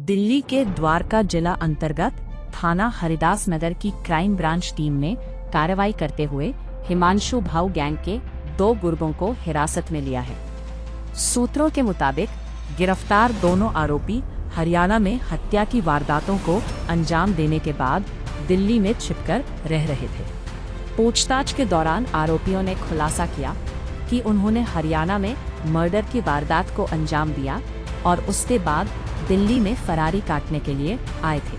दिल्ली के द्वारका जिला अंतर्गत थाना हरिदास नगर की क्राइम ब्रांच टीम ने कार्रवाई करते हुए हिमांशु भाऊ गैंग के 2 गुर्गों को हिरासत में लिया है। सूत्रों के मुताबिक गिरफ्तार दोनों आरोपी हरियाणा में हत्या की वारदातों को अंजाम देने के बाद दिल्ली में छिपकर रह रहे थे। पूछताछ के दौरान आरोपियों ने खुलासा किया कि उन्होंने हरियाणा में मर्डर की वारदात को अंजाम दिया और उसके बाद दिल्ली में फरारी काटने के लिए आए थे।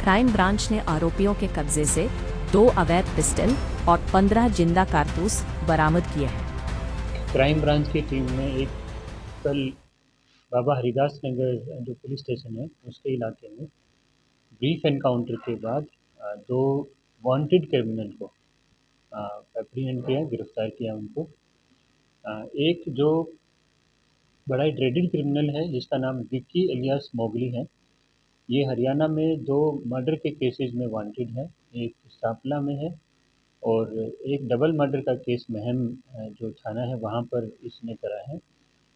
क्राइम ब्रांच ने आरोपियों के कब्जे से 2 अवैध पिस्टल और 15 जिंदा कारतूस बरामद किए हैं। क्राइम ब्रांच की टीम ने एक कल बाबा हरिदास नगर जो पुलिस स्टेशन है उसके इलाके में ब्रीफ एनकाउंटर के बाद 2 वांटेड क्रिमिनल को एप्रीहेंड किया, गिरफ्तार किया उनको। एक जो बड़ा ही ड्रेडेड क्रिमिनल है जिसका नाम विक्की एलियास मोगली है। ये हरियाणा में 2 मर्डर के केसेस में वांटेड है, एक सांपला में है और एक डबल मर्डर का केस महम जो थाना है वहाँ पर इसने करा है।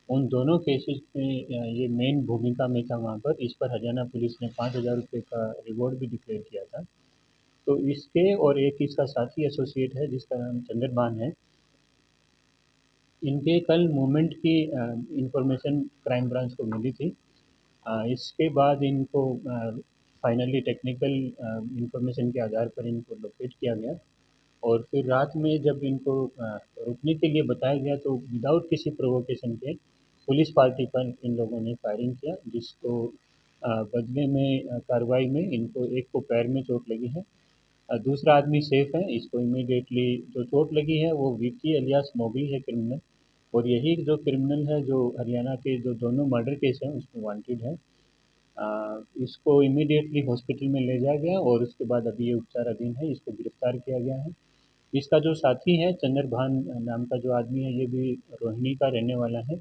उन दोनों केसेस में ये मेन भूमिका में था वहाँ पर। इस पर हरियाणा पुलिस ने 5,000 रुपये का रिवॉर्ड भी डिक्लेयर किया था। तो इसके और एक इसका साथी एसोसिएट है जिसका नाम चंद्रभान है। इनके कल मूवमेंट की इंफॉर्मेशन क्राइम ब्रांच को मिली थी। इसके बाद इनको फाइनली टेक्निकल इंफॉर्मेशन के आधार पर इनको लोकेट किया गया और फिर रात में जब इनको रुकने के लिए बताया गया तो विदाउट किसी प्रोवोकेशन के पुलिस पार्टी पर इन लोगों ने फायरिंग किया, जिसको बदले में कार्रवाई में इनको एक को पैर में चोट लगी है। दूसरा आदमी सेफ है। इसको इमीडिएटली जो चोट लगी है वो विक्की एलियास मोगली है क्रिमिनल, और यही जो क्रिमिनल है जो हरियाणा के जो दोनों मर्डर केस हैं उसमें वांटेड है। इसको इमीडिएटली हॉस्पिटल में ले जाया गया और उसके बाद अभी ये उपचाराधीन है। इसको गिरफ्तार किया गया है। इसका जो साथी है चंद्रभान नाम का जो आदमी है ये भी रोहिणी का रहने वाला है।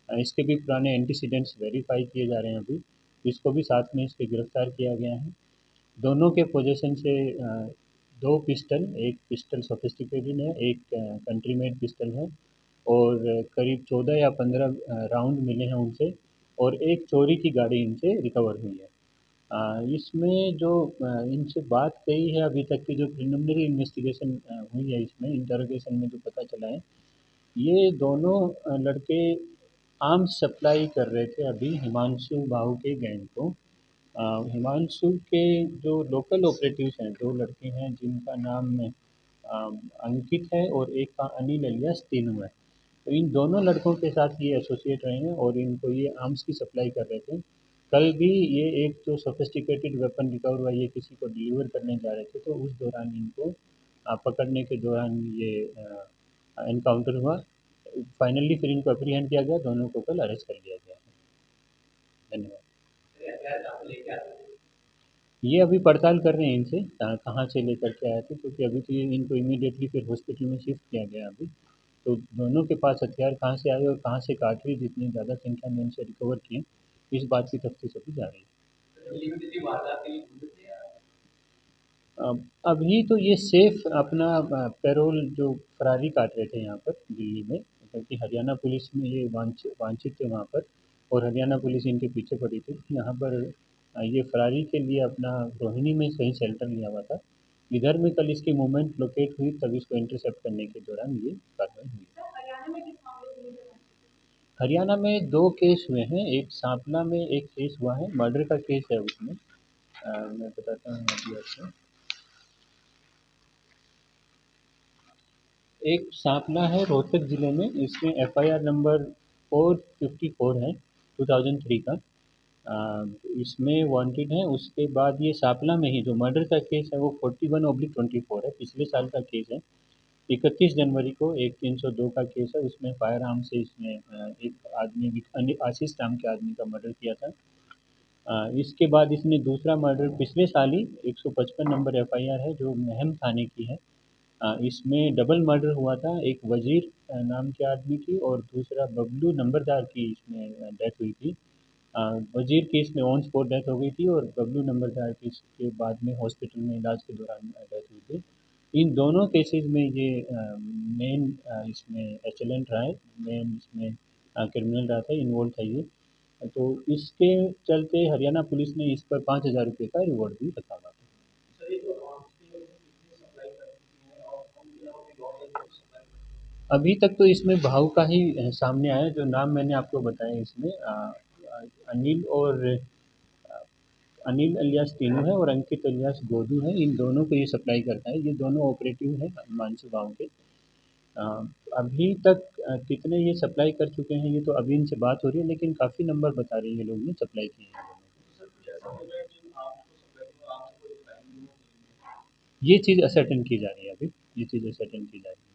इसके भी पुराने एंटीसीडेंट्स वेरीफाई किए जा रहे हैं अभी। इसको भी साथ में इसके गिरफ्तार किया गया है। दोनों के पोजीशन से 2 पिस्टल, एक पिस्टल सोफिस्टिकेटेड है, एक कंट्री मेड पिस्टल है और करीब 14 या 15 राउंड मिले हैं उनसे और एक चोरी की गाड़ी इनसे रिकवर हुई है। इसमें जो इनसे बात कही है अभी तक की जो प्रिलिमिनरी इन्वेस्टिगेशन हुई है, इसमें इंटरोगेशन में जो पता चला है ये दोनों लड़के आर्म्स सप्लाई कर रहे थे अभी हिमांशु भाऊ के गैंग को। हिमांशु के जो लोकल ऑपरेटिव्स हैं 2 लड़के हैं जिनका नाम अंकित है और एक का अनिल एलियास तीनू है। तो इन दोनों लड़कों के साथ ये एसोसिएट रहे हैं और इनको ये आर्म्स की सप्लाई कर रहे थे। कल भी ये एक जो सोफिस्टिकेटेड वेपन रिकवर हुआ ये किसी को डिलीवर करने जा रहे थे, तो उस दौरान इनको पकड़ने के दौरान ये एनकाउंटर हुआ। फाइनली फिर इनको अप्रीहेंड किया गया, दोनों को कल अरेस्ट कर लिया गया है। धन्यवाद। ये अभी पड़ताल कर रहे हैं इनसे कहाँ से लेकर के आए थे, क्योंकि अभी तो ये इनको इमीडिएटली फिर हॉस्पिटल में शिफ्ट किया गया अभी। तो दोनों के पास हथियार कहाँ से आए और कहाँ से कार्ट्रिज इतनी ज़्यादा संख्या में इनसे रिकवर किए, इस बात की तफ्तीश अभी जारी है। अभी तो ये सेफ अपना पैरोल जो फरारी काट रहे थे यहाँ पर दिल्ली में, क्योंकि हरियाणा पुलिस में ये वांछित थे वहाँ पर और हरियाणा पुलिस इनके पीछे पड़ी थी। यहाँ पर ये फरारी के लिए अपना रोहिणी में कहीं शेल्टर लिया हुआ था। इधर में कल इसकी मूवमेंट लोकेट हुई तब इसको इंटरसेप्ट करने के दौरान ये कार्रवाई हुई। हरियाणा में 2 केस हुए हैं, एक सांपला में एक केस हुआ है, मर्डर का केस है उसमें। मैं बताता हूँ अभी आपको। एक सांपला है रोहतक ज़िले में, इसमें एफआईआर नंबर 454 है 2003 का। इसमें वांटेड है। उसके बाद ये सांपला में ही जो मर्डर का केस है वो 41/24 है, पिछले साल का केस है। 31 जनवरी को एक 302 का केस है, उसमें फायर आर्म से इसने एक आदमी आशीष नाम के आदमी का मर्डर किया था। इसके बाद इसने दूसरा मर्डर पिछले साल ही 155 नंबर एफआईआर है जो महम थाने की है। इसमें डबल मर्डर हुआ था, एक वजीर नाम के आदमी की और दूसरा बबलू नंबरदार की इसमें डेथ हुई थी। वजीर की इसमें ऑन स्पॉट डेथ हो गई थी और बबलू नंबरदार की इसके बाद में हॉस्पिटल में इलाज के दौरान डेथ हुई थी। इन दोनों केसेस में ये मेन इसमें एचएलएन रहा है, मेन इसमें क्रिमिनल रहा था, इन्वॉल्व था ये। तो इसके चलते हरियाणा पुलिस ने इस पर 5,000 रुपये का रिवॉर्ड भी रखा हुआ था। अभी तक तो इसमें भाव का ही सामने आया, जो नाम मैंने आपको बताया इसमें अनिल और अनिल अलियास टीनू है और अंकित अलियास गोदू है, इन दोनों को ये सप्लाई करता है, ये दोनों ऑपरेटिव है हिमांशु गाँव के। अ, अभी तक कितने ये सप्लाई कर चुके हैं ये तो अभी इनसे बात हो रही है, लेकिन काफ़ी नंबर बता रहे हैं ये लोग ने सप्लाई किए हैं। ये चीज़ असर्टेन की जा रही है अभी, ये चीज़ असर्टेन की जा रही है।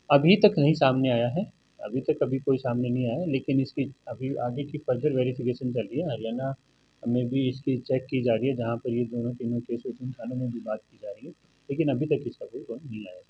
अभी तक नहीं सामने आया है, अभी तक अभी कोई सामने नहीं आया है, लेकिन इसकी अभी आगे की फर्दर वेरिफिकेशन चल रही है। हरियाणा में भी इसकी चेक की जा रही है, जहाँ पर ये दोनों तीनों केस हुए थे उन थानों में भी बात की जा रही है, लेकिन अभी तक इसका कोई रोल नहीं आया।